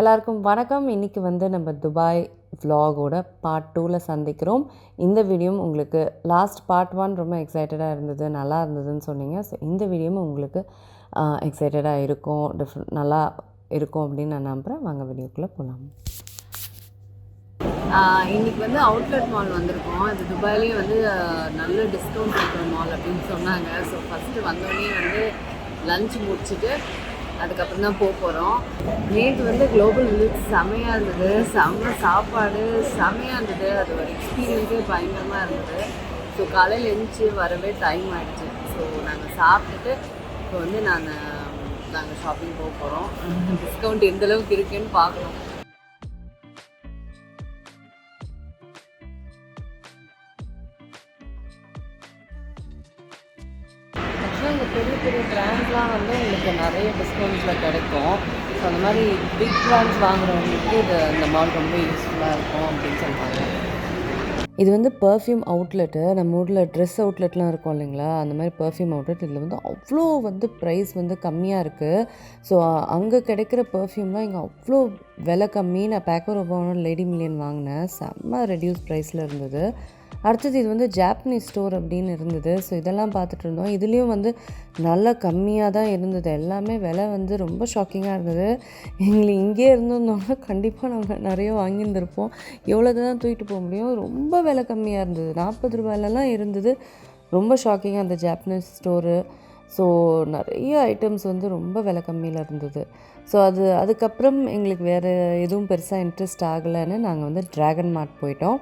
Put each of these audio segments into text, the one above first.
எல்லாருக்கும் வணக்கம். இன்றைக்கி நம்ம துபாய் vlogோட பார்ட் 2ல் சந்திக்கிறோம். இந்த வீடியோ உங்களுக்கு லாஸ்ட் பார்ட் 1 ரொம்ப எக்ஸைட்டடாக இருந்தது, நல்லா இருந்ததுன்னு சொன்னீங்க. ஸோ இந்த வீடியோவும் உங்களுக்கு எக்ஸைட்டடாக இருக்கும், நல்லா இருக்கும் அப்படின்னு நான் நம்புகிறேன். வாங்க வீடியோக்குள்ளே போகலாம். இன்றைக்கி அவுட்லெட் மால் வந்திருக்கோம். இது துபாயிலேயே நல்ல டிஸ்கவுண்ட் இருக்கிற மால் அப்படின்னு சொன்னாங்க. ஸோ ஃபஸ்ட்டு வந்தோடனே லஞ்ச் முடிச்சுட்டு அதுக்கப்புறம் தான் போகிறோம். நேற்று குளோபல் வில்லேஜ் செமையாக இருந்தது, செம்ம சாப்பாடு செமையாக இருந்தது. அது ஒரு எக்ஸ்பீரியன்ஸே பயங்கரமாக இருந்தது. ஸோ காலையில் எழுந்துச்சி வரவே டைம் ஆகிடுச்சு. ஸோ நாங்கள் சாப்பிட்டுட்டு இப்போ நாங்கள் ஷாப்பிங் போக போகிறோம். டிஸ்கவுண்ட் எந்தளவுக்கு இருக்குன்னு பார்க்கணும். இங்கே பெரிய பெரிய பிராண்ட்ஸ்லாம் உங்களுக்கு நிறைய டிஸ்கவுண்ட்ஸில் கிடைக்கும். ஸோ அந்த மாதிரி பிக் பிராண்ட்ஸ் வாங்குறவங்களுக்கு இந்த மால் ரொம்ப யூஸ்ஃபுல்லாக இருக்கும் அப்படின்னு சொல்கிறாங்க. இது பர்ஃப்யூம் அவுட்லெட்டு. நம்ம ஊரில் ட்ரெஸ் அவுட்லெட்லாம் இருக்கும் இல்லைங்களா, அந்த மாதிரி பர்ஃப்யூம் அவுட்லெட். இதில் அவ்வளோ ப்ரைஸ் கம்மியாக இருக்குது. ஸோ அங்கே கிடைக்கிற பர்ஃப்யூம்லாம் இங்கே அவ்வளோ விலை கம்மி. நான் பேக்கரோபாவோட லேடி மில்லியன் வாங்கினேன், செம்ம ரெடியூஸ் ப்ரைஸில் இருந்தது. அடுத்தது இது ஜாப்பனீஸ் ஸ்டோர் அப்படின்னு இருந்தது. ஸோ இதெல்லாம் பார்த்துட்டு இருந்தோம். இதுலேயும் நல்லா கம்மியாக தான் இருந்தது. எல்லாமே விலை ரொம்ப ஷாக்கிங்காக இருந்தது. எங்களுக்கு இங்கே இருந்திருந்தோம்னா கண்டிப்பாக நாங்கள் நிறைய வாங்கியிருந்திருப்போம். எவ்வளோ தான் தூக்கிட்டு போக முடியும். ரொம்ப விலை கம்மியாக இருந்தது, 40 ரூபாயிலலாம் இருந்தது. ரொம்ப ஷாக்கிங்காக அந்த ஜாப்பனீஸ் ஸ்டோரு. ஸோ நிறைய ஐட்டம்ஸ் ரொம்ப விலை கம்மியில் இருந்தது. ஸோ அதுக்கப்புறம் எங்களுக்கு வேறு எதுவும் பெருசாக இன்ட்ரெஸ்ட் ஆகலைன்னு நாங்கள் ட்ராகன் மார்ட் போயிட்டோம்.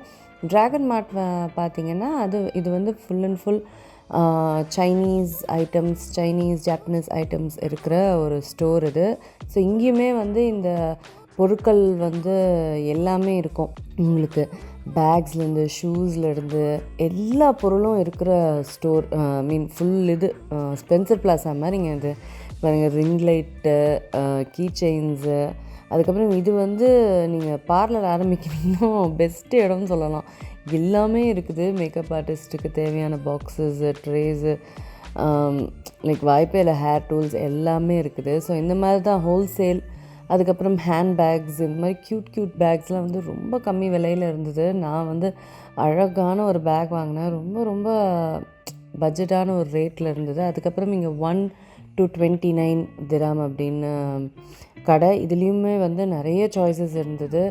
ட்ராகன் மார்ட் பார்த்திங்கன்னா இது full and full Chinese items, Japanese items இருக்கிற ஒரு ஸ்டோர் இது. ஸோ இங்கேயுமே இந்த பொருட்கள் எல்லாமே இருக்கும். உங்களுக்கு பேக்ஸ்லேருந்து ஷூஸ்லேருந்து எல்லா பொருளும் இருக்கிற ஸ்டோர். ஃபுல் இது ஸ்பென்சர் பிளாஸா மாதிரிங்க. இது பாருங்கள், ரிங் லைட்டு, கீ செயின்ஸு. அதுக்கப்புறம் இது நீங்கள் பார்லர் ஆரம்பிக்கிறீங்கன்னா பெஸ்ட்டு இடம்னு சொல்லலாம். எல்லாமே இருக்குது. மேக்கப் ஆர்டிஸ்ட்டுக்கு தேவையான பாக்ஸஸ், ட்ரேஸு, லைக் வாய்ப்பே இல்லை, ஹேர் டூல்ஸ் எல்லாமே இருக்குது. ஸோ இந்த மாதிரி தான் ஹோல்சேல். அதுக்கப்புறம் ஹேண்ட் பேக்ஸ், இந்த மாதிரி க்யூட் பேக்ஸ்லாம் ரொம்ப கம்மி விலையில் இருந்தது. நான் அழகான ஒரு பேக் வாங்கினேன். ரொம்ப பட்ஜெட்டான ஒரு ரேட்டில் இருந்தது. அதுக்கப்புறம் இங்கே 1 to 29 திராம் அப்படின்னு கடை. இதுலேயுமே நிறைய சாய்ஸஸ் இருந்தது.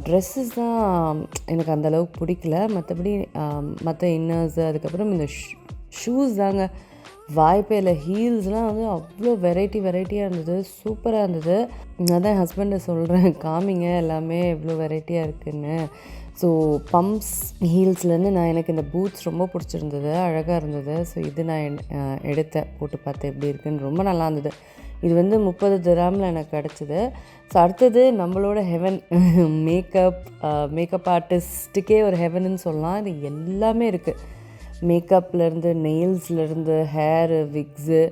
ட்ரெஸ்ஸஸ் தான் எனக்கு அந்தளவுக்கு பிடிக்கல. மற்றபடி மற்ற இன்னர்ஸு, அதுக்கப்புறம் இந்த ஷூஸ் தாங்க வாய்ப்பே இல்லை. ஹீல்ஸ்லாம் அவ்வளோ வெரைட்டியாக இருந்தது, சூப்பராக இருந்தது. நான் தான் ஹஸ்பண்டை சொல்கிறேன், காமிங்க எல்லாமே எவ்வளோ வெரைட்டியாக இருக்குதுன்னு. ஸோ பம்ப்ஸ் ஹீல்ஸ்லேருந்து எனக்கு இந்த பூட்ஸ் ரொம்ப பிடிச்சிருந்தது, அழகாக இருந்தது. ஸோ இது நான் எடுத்தேன், போட்டு பார்த்தேன் எப்படி இருக்குன்னு. ரொம்ப நல்லா இருந்தது. இது 30 திராமில் எனக்கு கிடச்சிது. ஸோ அடுத்தது நம்மளோட ஹெவன், மேக்கப் ஆர்டிஸ்ட்டுக்கே ஒரு ஹெவனுன்னு சொல்லலாம். இது எல்லாமே இருக்குது. மேக்கப்லேருந்து, நெயில்ஸ்லேருந்து, ஹேரு, விக்ஸு.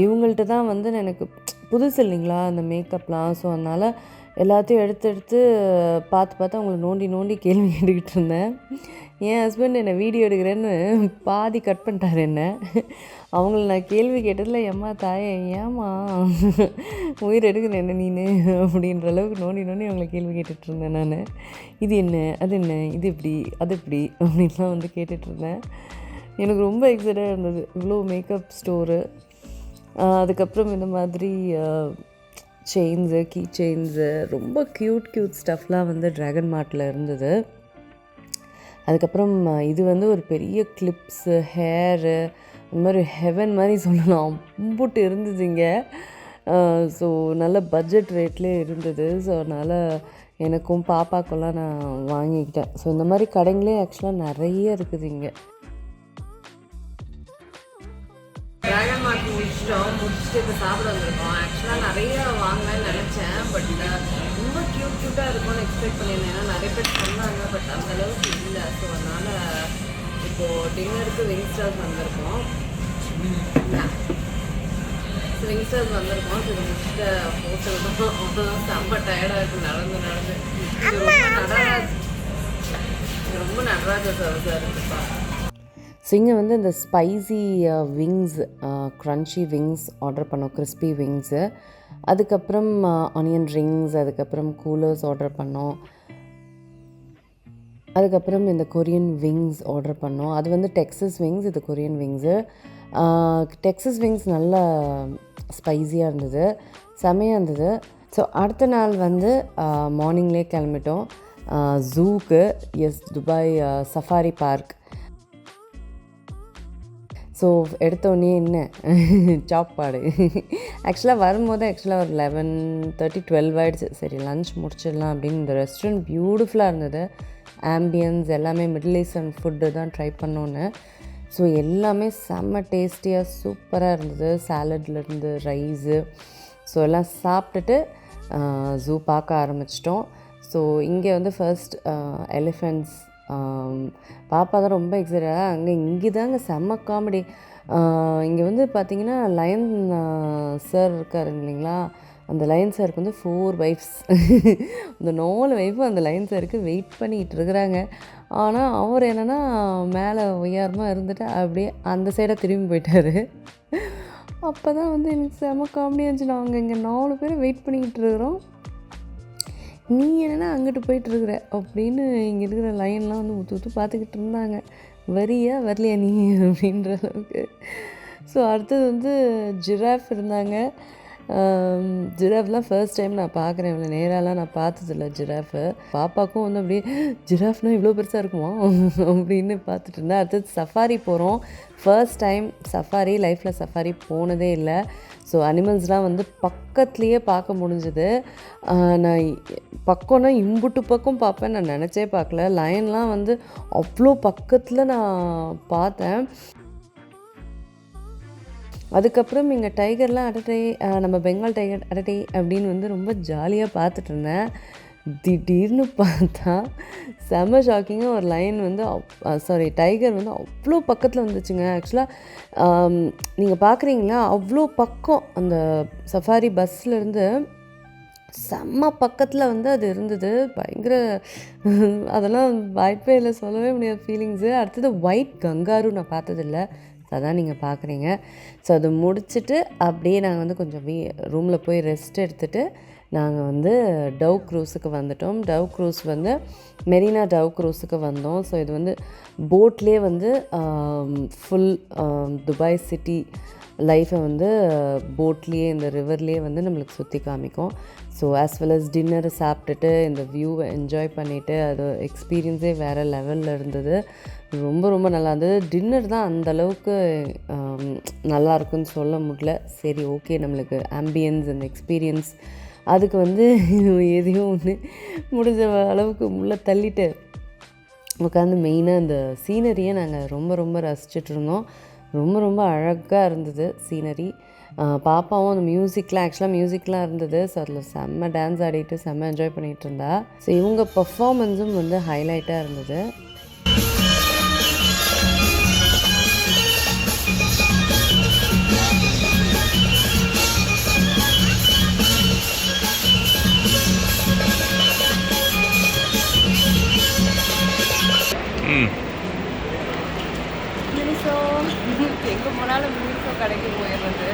இவங்கள்ட்ட தான் எனக்கு புதுசு இல்லைங்களா அந்த மேக்கப்லாம். ஸோ அதனால் எல்லாத்தையும் எடுத்து பார்த்து அவங்கள நோண்டி கேள்வி கேட்டுக்கிட்டு இருந்தேன். என் ஹஸ்பண்ட் என்னை வீடியோ எடுக்கிறேன்னு பாதி கட் பண்ணிட்டார் என்ன. அவங்கள நான் கேள்வி கேட்டதில், ஏம்மா தாயே, ஏம்மா உயிர் எடுக்கிறேன் என்ன நீனு அப்படின்ற அளவுக்கு நோண்டி அவங்கள கேள்வி கேட்டுட்ருந்தேன் நான். இது என்ன, அது என்ன, இது எப்படி, அது எப்படி அப்படின்லாம் கேட்டுட்ருந்தேன். எனக்கு ரொம்ப எக்ஸைட்டாக இருந்தது. இவ்வளோ மேக்கப் ஸ்டோரு. அதுக்கப்புறம் இந்த மாதிரி செயின்ஸு, கீ செயின்ஸு, ரொம்ப க்யூட் ஸ்டஃப்லாம் ட்ராகன் மார்ட்டில் இருந்தது. அதுக்கப்புறம் இது ஒரு பெரிய கிளிப்ஸு, ஹேரு, இந்த மாதிரி ஹெவன் மாதிரி சொல்லலாம், அம்புட்டு இருந்தது இங்கே. ஸோ நல்ல பட்ஜெட் ரேட்லேயே இருந்தது. ஸோ அதனால் எனக்கும் பாப்பாக்கெல்லாம் நான் வாங்கிக்கிட்டேன். ஸோ இந்த மாதிரி கடைங்களே ஆக்சுவலாக நிறைய இருக்குது இங்கே. ட்ராகன் மார்ட் முடிச்சுட்டு இப்போ சாப்பிட வந்திருக்கோம். ஆக்சுவலாக நிறைய வாங்கலான்னு நினச்சேன், பட் ரொம்ப க்யூட்டாக இருக்கும்னு எக்ஸ்பெக்ட் பண்ணியிருந்தேன். ஏன்னா நிறைய பேர் சொன்னாங்க, பட் அந்தளவுக்கு இல்லை. ஸோ அதனால் இப்போது டின்னருக்கு விங்ஸ்டர்ஸ் வந்திருக்கோம். ஸோ விங்ஸ்டர்ஸ் வந்திருக்கோம். ஸோ இது முடிச்சுட்டு ஹோட்டல் தான். செம்ம டயர்டாக இருக்குது நடந்து. இது ரொம்ப நடராஜ சர்வீஸாக இருக்குப்பா. ஸோ இங்கே வந்து இந்த spicy wings, crunchy wings order பண்ணோம், கிறிஸ்பி விங்ஸு. அதுக்கப்புறம் ஆனியன் ரிங்ஸ், அதுக்கப்புறம் கூலர்ஸ் ஆர்டர் பண்ணோம். அதுக்கப்புறம் இந்த கொரியன் விங்ஸ் ஆர்டர் பண்ணோம். அது வந்து டெக்ஸஸ் விங்ஸ், இது கொரியன் விங்ஸு. டெக்ஸஸ் விங்ஸ் நல்லா ஸ்பைஸியாக இருந்தது, செமையாக இருந்தது. ஸோ அடுத்த நாள் வந்து மார்னிங்லேயே கிளம்பிட்டோம் ஜூக்கு. Yes, Dubai safari park. So எடுத்தோடனே என்ன சாப்பாடு. ஆக்சுவலாக வரும்போது ஒரு 11:30 12 ஆகிடுச்சு. சரி லன்ச் முடிச்சிடலாம் அப்படின்னு. இந்த ரெஸ்டாரண்ட் பியூட்டிஃபுல்லாக இருந்தது, ஆம்பியன்ஸ் எல்லாமே மிடில் ஈஸ்டர்ன் ஃபுட்டு தான் ட்ரை பண்ணோன்னு. ஸோ எல்லாமே செம்ம டேஸ்டியாக சூப்பராக இருந்தது. சாலட்லேருந்து ரைஸு, ஸோ எல்லாம் சாப்பிட்டுட்டு ஜூ பார்க்க ஆரம்பிச்சிட்டோம். ஸோ இங்கே வந்து ஃபர்ஸ்ட் எலிஃபெண்ட்ஸ். பாப்பா தான் ரொம்ப எக்ஸைட்டடாக. இங்கே தாங்க செம்ம காமெடி. இங்கே வந்து பார்த்திங்கன்னா லயன் சார் இருக்கார் இல்லைங்களா, அந்த லயன் சாருக்கு வந்து 4 வைஃப்ஸ். இந்த 4 வைஃபும் அந்த லயன் சாருக்கு வெயிட் பண்ணிகிட்டு இருக்கிறாங்க. ஆனால் அவர் என்னென்னா மேலே உயரமாக இருந்துட்டு அப்படியே அந்த சைடாக திரும்பி போயிட்டார். அப்போ தான் வந்து எனக்கு செம்ம காமெடியாக இருந்துச்சு. நாங்கள் இங்கே 4 பேர் வெயிட் பண்ணிக்கிட்டு இருக்கிறோம், நீ என்னென்னா அங்கிட்டு போயிட்டுருக்குற அப்படின்னு இங்கே இருக்கிற லைன்லாம் வந்து ஊற்று பார்த்துக்கிட்டு இருந்தாங்க. வரியா வரலையா நீ அப்படின்ற அளவுக்கு. ஸோ அடுத்தது வந்து ஜிராஃப் இருந்தாங்க. ஜிராஃப்லாம் ஃபர்ஸ்ட் டைம் நான் பார்க்குறேன். இவ்வளோ நேராலாம் நான் பார்த்ததில்ல ஜிராஃபு. பாப்பாவுக்கும் வந்து அப்படியே ஜிராஃப்னால் இவ்வளோ பெருசாக இருக்குமா அப்படின்னு பார்த்துட்டு இருந்தேன். அடுத்தது சஃபாரி போகிறோம். ஃபர்ஸ்ட் டைம் சஃபாரி, லைஃப்பில் சஃபாரி போனதே இல்லை. ஸோ அனிமல்ஸ்லாம் வந்து பக்கத்துலேயே பார்க்க முடிஞ்சது. நான் பக்கம்னா இம்புட்டு பக்கம் பார்ப்பேன் நான் நினச்சே பார்க்கல. லயன்லாம் வந்து அவ்வளோ பக்கத்தில் நான் பார்த்தேன். அதுக்கப்புறம் இங்கே டைகர்லாம் அடட்டை, நம்ம பெங்கால் டைகர் அடட்டை அப்படின்னு வந்து ரொம்ப ஜாலியாக பார்த்துட்டு இருந்தேன். திடீர்னு பார்த்தா செம்ம ஷாக்கிங்காக ஒரு லைன் வந்து டைகர் வந்து அவ்வளோ பக்கத்தில் வந்துச்சுங்க. ஆக்சுவலாக நீங்கள் பார்க்குறீங்களா, அவ்வளோ பக்கம் அந்த சஃபாரி பஸ்ஸிலேருந்து செம்ம பக்கத்தில் வந்து அது இருந்தது. பயங்கர அதெல்லாம் வாய்ப்பே இல்லை, சொல்லவே முடியாத ஃபீலிங்ஸு. அடுத்தது ஒயிட் கங்காரு நான் பார்த்ததில்ல, அதான் நீங்கள் பார்க்குறீங்க. ஸோ அது முடிச்சுட்டு அப்படியே நாங்கள் வந்து கொஞ்சம் ரூமில் போய் ரெஸ்ட் எடுத்துகிட்டு நாங்கள் வந்து டவ் க்ரூஸுக்கு வந்துட்டோம். டவ் க்ரூஸ் வந்து மெரினா டவ் க்ரூஸுக்கு வந்தோம். ஸோ இது வந்து போட்லேயே வந்து ஃபுல் துபாய் சிட்டி லைஃப்பை வந்து போட்லேயே இந்த ரிவர்லேயே வந்து நம்மளுக்கு சுற்றி காமிக்கும். ஸோ ஆஸ் வெல் அஸ் டின்னரை சாப்பிட்டுட்டு இந்த வியூவை என்ஜாய் பண்ணிவிட்டு அது எக்ஸ்பீரியன்ஸே வேறு லெவலில் இருந்தது. ரொம்ப ரொம்ப நல்லா இருந்தது. டின்னர் தான் அந்தளவுக்கு நல்லா இருக்குன்னு சொல்ல முடியல. சரி ஓகே, நம்மளுக்கு ஆம்பியன்ஸ் அந்த எக்ஸ்பீரியன்ஸ் அதுக்கு வந்து எதையும் ஒன்று முடிஞ்ச அளவுக்கு உள்ளே தள்ளிட்டு உட்காந்து மெயினாக இந்த சீனரியை நாங்கள் ரொம்ப ரொம்ப ரசிச்சுட்டு இருந்தோம். ரொம்ப ரொம்ப அழகாக இருந்தது சீனரி. பாப்பாவும் அந்த மியூசிக்லாம் இருந்தது. ஸோ அதில் செம்ம டான்ஸ் ஆடிட்டு செம்ம என்ஜாய் பண்ணிகிட்டு இருந்தா. ஸோ இவங்க பர்ஃபார்மன்ஸும் வந்து ஹைலைட்டாக இருந்தது. எங்கே போனாலும் மினிசோ கடைக்கு போயிடுறது.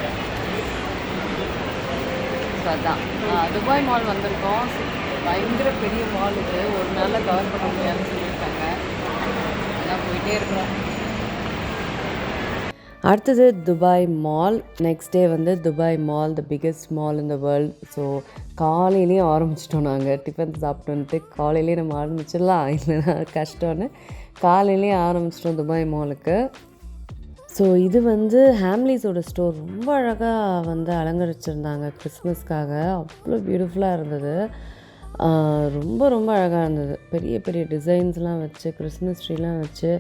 ஸோ அதான் துபாய் மால் வந்திருக்கோம். பயங்கர பெரிய மால் இது, ஒரு நாளில் கவர் பண்ண முடியாதுன்னு சொல்லியிருக்காங்க. அதான் போயிட்டே இருக்கிறோம். அடுத்தது துபாய் மால். நெக்ஸ்ட் டே வந்து Dubai mall, the biggest mall in the world. So காலையிலேயே ஆரம்பிச்சிட்டோம். நாங்கள் டிஃபன் சாப்பிட்டோன்ட்டு காலையிலேயே நம்ம ஆரம்பிச்சிடலாம், இல்லைன்னா கஷ்டம்னு காலையிலேயே ஆரம்பிச்சிட்டோம் துபாய் மாலுக்கு. ஸோ இது வந்து ஹேம்லீஸோட ஸ்டோர். ரொம்ப அழகாக வந்து அலங்கரிச்சிருந்தாங்க கிறிஸ்மஸ்க்காக. அவ்வளோ பியூட்டிஃபுல்லாக இருந்தது. ரொம்ப ரொம்ப அழகாக இருந்தது. பெரிய பெரிய டிசைன்ஸ்லாம் வச்சு, கிறிஸ்மஸ் ட்ரீலாம் வச்சு,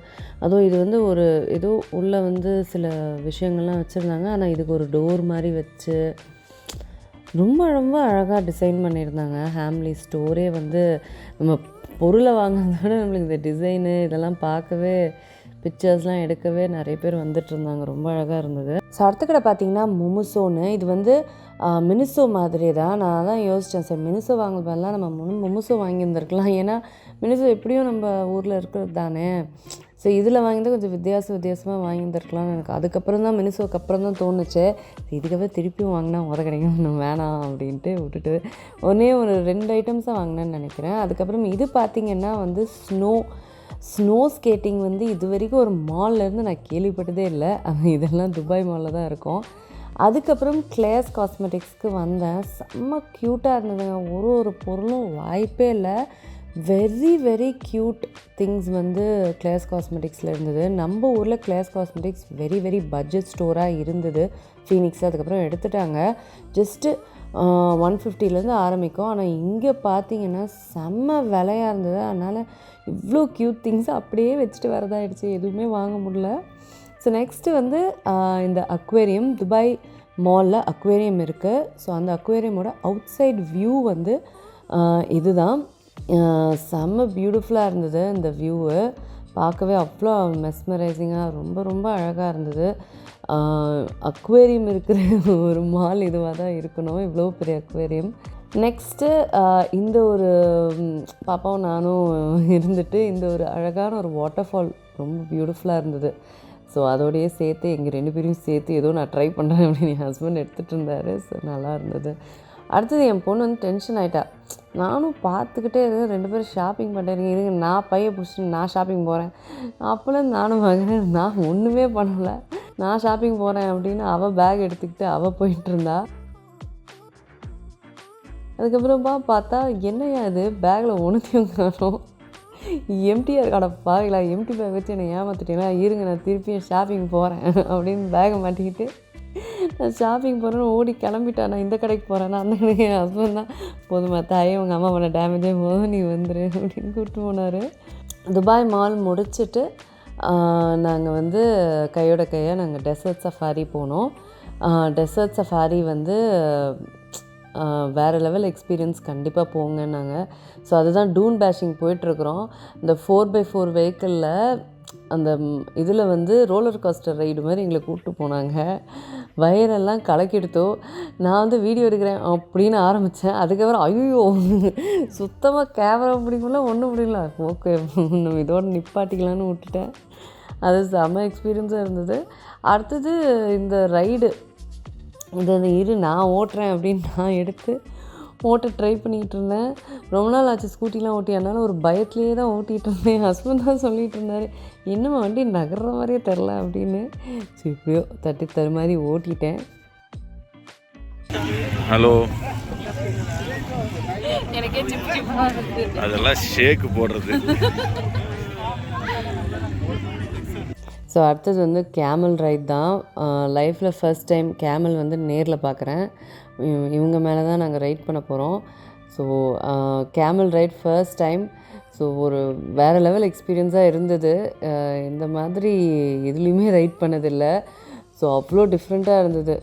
அதுவும் இது வந்து ஒரு ஏதோ உள்ளே வந்து சில விஷயங்கள்லாம் வச்சுருந்தாங்க. ஆனால் இதுக்கு ஒரு டோர் மாதிரி வச்சு ரொம்ப ரொம்ப அழகாக டிசைன் பண்ணியிருந்தாங்க. ஹேம்லி ஸ்டோரே வந்து நம்ம பொருளை வாங்கினத விட நம்மளுக்கு இந்த டிசைனு இதெல்லாம் பார்க்கவே, பிக்சர்ஸ்லாம் எடுக்கவே நிறைய பேர் வந்துட்டு இருந்தாங்க. ரொம்ப அழகாக இருந்தது. ஸோ அடுத்த கடை பார்த்திங்கன்னா முமுசோன்னு. இது வந்து மினிசோ மாதிரி தான். நான் தான் யோசித்தேன், சரி மினிசோ வாங்குறதெல்லாம் நம்ம முமுசோ வாங்கியிருந்துருக்கலாம். ஏன்னா மினிசோ எப்படியும் நம்ம ஊரில் இருக்கிறது தானே. ஸோ இதில் வாங்கியிருந்தால் கொஞ்சம் வித்தியாசமாக வாங்கியிருந்துருக்கலாம்னு எனக்கு அதுக்கப்புறம் தான் மினிசோக்கு அப்புறம் தான் தோணுச்சு. இதுக்கப்புறம் திருப்பியும் வாங்கினா கிடைக்கும் இன்னும் வேணாம் அப்படின்ட்டு விட்டுட்டு ஒரு 2 ஐட்டம்ஸ் தான் வாங்கினேன்னு நினைக்கிறேன். அதுக்கப்புறம் இது பார்த்திங்கன்னா வந்து ஸ்னோ ஸ்கேட்டிங் வந்து இது வரைக்கும் ஒரு மால்லேருந்து நான் கேள்விப்பட்டதே இல்லை. இதெல்லாம் துபாய் மாலில் தான் இருக்கும். அதுக்கப்புறம் கிளேஸ் காஸ்மெட்டிக்ஸ்க்கு வந்தேன். செம்ம க்யூட்டாக இருந்ததுங்க. ஒரு பொருளும் வாய்ப்பே இல்லை. வெரி வெரி க்யூட் திங்ஸ் வந்து கிளேஸ் காஸ்மெட்டிக்ஸில் இருந்தது. நம்ம ஊரில் glaze cosmetics very very budget ஸ்டோராக இருந்தது ஃபீனிக்ஸ். அதுக்கப்புறம் எடுத்துட்டாங்க. ஜஸ்ட்டு 150லேருந்து ஆரம்பிக்கும். ஆனால் இங்கே பார்த்தீங்கன்னா செம்ம விலையாக இருந்தது. அதனால் இவ்வளோ க்யூட் திங்ஸ் அப்படியே வச்சுட்டு வரதாயிடுச்சு, எதுவுமே வாங்க முடியல. ஸோ நெக்ஸ்ட்டு வந்து இந்த அக்வேரியம், துபாய் மாலில் அக்வேரியம் இருக்குது. ஸோ அந்த அக்வேரியமோட அவுட் சைட் வியூ வந்து இதுதான். செம்ம பியூட்டிஃபுல்லாக இருந்தது இந்த வியூவு. பார்க்கவே அவ்வளோ மெஸ்மரைசிங்காக ரொம்ப ரொம்ப அழகாக இருந்தது. அக்வேரியம் இருக்கிற ஒரு மால் இதுவாக தான் இருக்கணும், இவ்வளோ பெரிய அக்வேரியம். நெக்ஸ்ட்டு இந்த ஒரு பாப்பாவும் நானும் இருந்துட்டு இந்த ஒரு அழகான ஒரு வாட்டர்ஃபால் ரொம்ப பியூட்டிஃபுல்லாக இருந்தது. ஸோ அதோடையே சேர்த்து எங்கள் 2 பேரையும் சேர்த்து ஏதோ நான் ட்ரை பண்ணுறேன் அப்படின்னு என் ஹஸ்பண்ட் எடுத்துகிட்டு இருந்தார். ஸோ நல்லா இருந்தது. அடுத்தது என் பொண்ணு வந்து டென்ஷன் ஆகிட்டா. நானும் பார்த்துக்கிட்டே இருக்கேன், 2 பேரும் ஷாப்பிங் பண்ணுறீங்க, இருங்க நான் பையை பிடிச்சிட்டு நான் ஷாப்பிங் போகிறேன். அப்போல்லாம் நானும் வாங்குறேன், நான் ஒன்றுமே பண்ணலை, நான் ஷாப்பிங் போகிறேன் அப்படின்னு அவள் பேக் எடுத்துக்கிட்டு அவள் போயிட்டுருந்தா. அதுக்கப்புறமா பார்த்தா என்னையா இது பேக்கில் ஒன்றுத்தையும் காணோம், எம்டியாக இருக்காடா பாருங்களா, எம்டி பேக் வச்சு என்னை ஏமாற்றிட்டீங்களா, இருங்க நான் திருப்பியும் ஷாப்பிங் போகிறேன் அப்படின்னு பேக்கை மாட்டிக்கிட்டு நான் ஷாப்பிங் போகிறேன்னு ஓடி கிளம்பிட்டேன். நான் இந்த கடைக்கு போகிறேன்னா அந்த கடைக்கு என் ஹஸ்பண்ட் தான் போதுமா தாயே உங்கள் அம்மா பண்ண டேமேஜே போதும் நீ வந்துரு அப்படின்னு கூப்பிட்டு போனார். துபாய் மால் முடிச்சுட்டு நாங்கள் வந்து கையாக நாங்கள் டெசர்ட் சஃபாரி போனோம். டெசர்ட் சஃபாரி வந்து வேறு லெவல் எக்ஸ்பீரியன்ஸ், கண்டிப்பாக போங்க நாங்கள். ஸோ அதுதான் டூன் பேஷிங் போயிட்டுருக்குறோம். இந்த 4x4 வெஹிக்கிளில் அந்த இதில் வந்து ரோலர் கோஸ்டர் ரைடு மாதிரி எங்களை கூப்பிட்டு போனாங்க. வயரெல்லாம் கலக்கிடுத்தோ. நான் வந்து வீடியோ எடுக்கிறேன் அப்படின்னு ஆரம்பித்தேன். அதுக்கப்புறம் ஐயோ சுத்தமாக கேமரா பிடிக்கல, ஒன்றும் பிடிக்கல, ஓகே நம்ம இதோடு நிப்பாட்டிக்கலான்னு விட்டுட்டேன். அது செம்ம எக்ஸ்பீரியன்ஸாக இருந்தது. அடுத்தது இந்த ரைடு இரு நான் ஓட்டுறேன் அப்படின்னு நான் எடுத்து ஓட்ட ட்ரை பண்ணிகிட்டு இருந்தேன். ரொம்ப நாள் ஆச்சு ஸ்கூட்டிலாம் ஓட்டி, அதனால் ஒரு பயத்துலேயே தான் ஓட்டிகிட்டு இருந்தேன். என் ஹஸ்பண்ட் தான் சொல்லிகிட்டு இருந்தார், என்னம்மா வண்டி நகர்ற மாதிரியே தெரில அப்படின்னு. ஸோ இப்படியோ தட்டி தரு மாதிரி ஓட்டிட்டேன். ஹலோ, எனக்கே அதெல்லாம் ஷேக்கு போடுறது. ஸோ அடுத்தது வந்து கேமல் ரைட் தான். லைஃப்பில் ஃபர்ஸ்ட் டைம் கேமல் வந்து நேரில் பார்க்குறேன். இவங்க மேலே தான் நாங்கள் ரைட் பண்ண போகிறோம். So camel right first time. So ஒரு வேறு லெவல் எக்ஸ்பீரியன்ஸாக இருந்தது. இந்த மாதிரி எதுலேயுமே ரைட் பண்ணதில்லை. ஸோ அவ்வளோ டிஃப்ரெண்ட்டாக இருந்தது.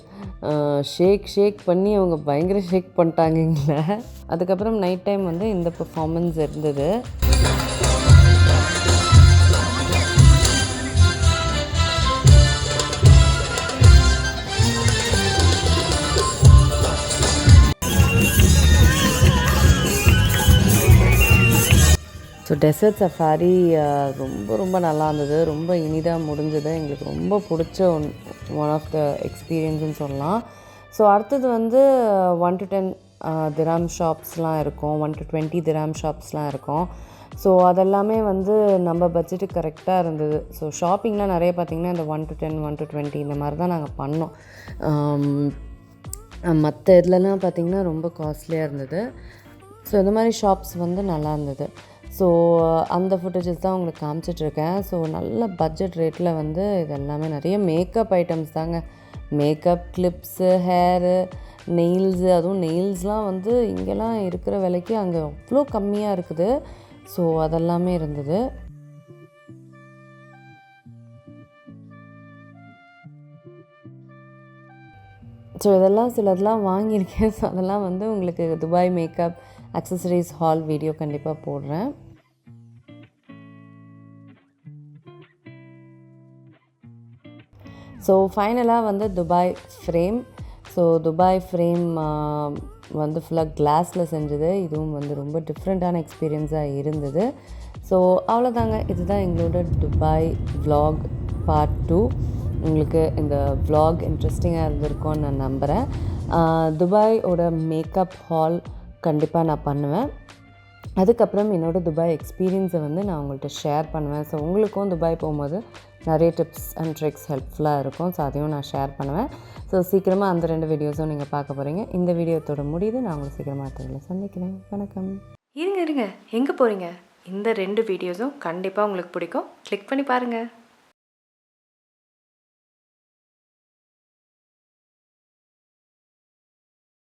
ஷேக் பண்ணி அவங்க பயங்கர ஷேக் பண்ணிட்டாங்க எங்களை. அதுக்கப்புறம் நைட் டைம் வந்து இந்த பெர்ஃபார்மன்ஸ் இருந்தது. ஸோ டெசர்ட் சஃபாரி ரொம்ப ரொம்ப நல்லா இருந்தது. ரொம்ப இனிதாக முடிஞ்சது. எங்களுக்கு ரொம்ப பிடிச்ச ஒன் ஆஃப் த எக்ஸ்பீரியன்ஸுன்னு சொல்லலாம். ஸோ அடுத்தது வந்து 1 to 10 திராம் ஷாப்ஸ்லாம் இருக்கும், 1 to 20 திராம் ஷாப்ஸ்லாம் இருக்கும். ஸோ அதெல்லாமே வந்து நம்ம பட்ஜெட்டுக்கு கரெக்டாக இருந்தது. ஸோ ஷாப்பிங்லாம் நிறைய பார்த்திங்கன்னா இந்த 1 to 10 1 to 20 இந்த மாதிரி தான் நாங்கள் பண்ணோம். மற்ற இதுலலாம் பார்த்திங்கன்னா ரொம்ப காஸ்ட்லியாக இருந்தது. ஸோ இந்த மாதிரி ஷாப்ஸ் வந்து நல்லா இருந்தது. ஸோ அந்த ஃபுட்டேஜஸ் தான் உங்களுக்கு காமிச்சிட்ருக்கேன். ஸோ நல்ல பட்ஜெட் ரேட்டில் வந்து இது எல்லாமே நிறைய மேக்கப் ஐட்டம்ஸ் தாங்க. மேக்கப், கிளிப்ஸு, ஹேரு, நெயில்ஸு, அதுவும் நெயில்ஸ்லாம் வந்து இங்கெல்லாம் இருக்கிற விலைக்கு அங்கே அவ்வளோ கம்மியாக இருக்குது. ஸோ அதெல்லாமே இருந்தது. ஸோ இதெல்லாம் சிலதெல்லாம் வாங்கியிருக்கேன். ஸோ அதெல்லாம் வந்து உங்களுக்கு Dubai makeup accessories hall video கண்டிப்பாக போடுறேன். ஸோ ஃபைனலாக வந்து Dubai frame. So Dubai frame வந்து ஃபுல்லாக கிளாஸில் செஞ்சது. இதுவும் வந்து ரொம்ப டிஃப்ரெண்ட்டான எக்ஸ்பீரியன்ஸாக இருந்தது. ஸோ அவ்வளோதாங்க, இதுதான் எங்களோட துபாய் vlog பார்ட் 2. உங்களுக்கு இந்த vlog இன்ட்ரெஸ்டிங்காக இருந்திருக்கும்னு நான் நம்புகிறேன். துபாயோட மேக்கப் ஹால் கண்டிப்பாக நான் பண்ணுவேன். அதுக்கப்புறம் என்னோடய துபாய் எக்ஸ்பீரியன்ஸை வந்து நான் உங்கள்கிட்ட ஷேர் பண்ணுவேன். ஸோ உங்களுக்கும் துபாய் போகும்போது நிறைய டிப்ஸ் அண்ட் ட்ரிக்ஸ் ஹெல்ப்ஃபுல்லாக இருக்கும். ஸோ அதையும் நான் ஷேர் பண்ணுவேன். ஸோ சீக்கிரமாக அந்த 2 வீடியோஸும் நீங்கள் பார்க்க போகிறீங்க. இந்த வீடியோத்தோட முடியுது. நான் உங்களை சீக்கிரமாக அடுத்ததில் சந்திக்கிறேன். வணக்கம். இருங்க எங்கே போகிறீங்க? இந்த 2 வீடியோஸும் கண்டிப்பாக உங்களுக்கு பிடிக்கும். கிளிக் பண்ணி பாருங்கள்.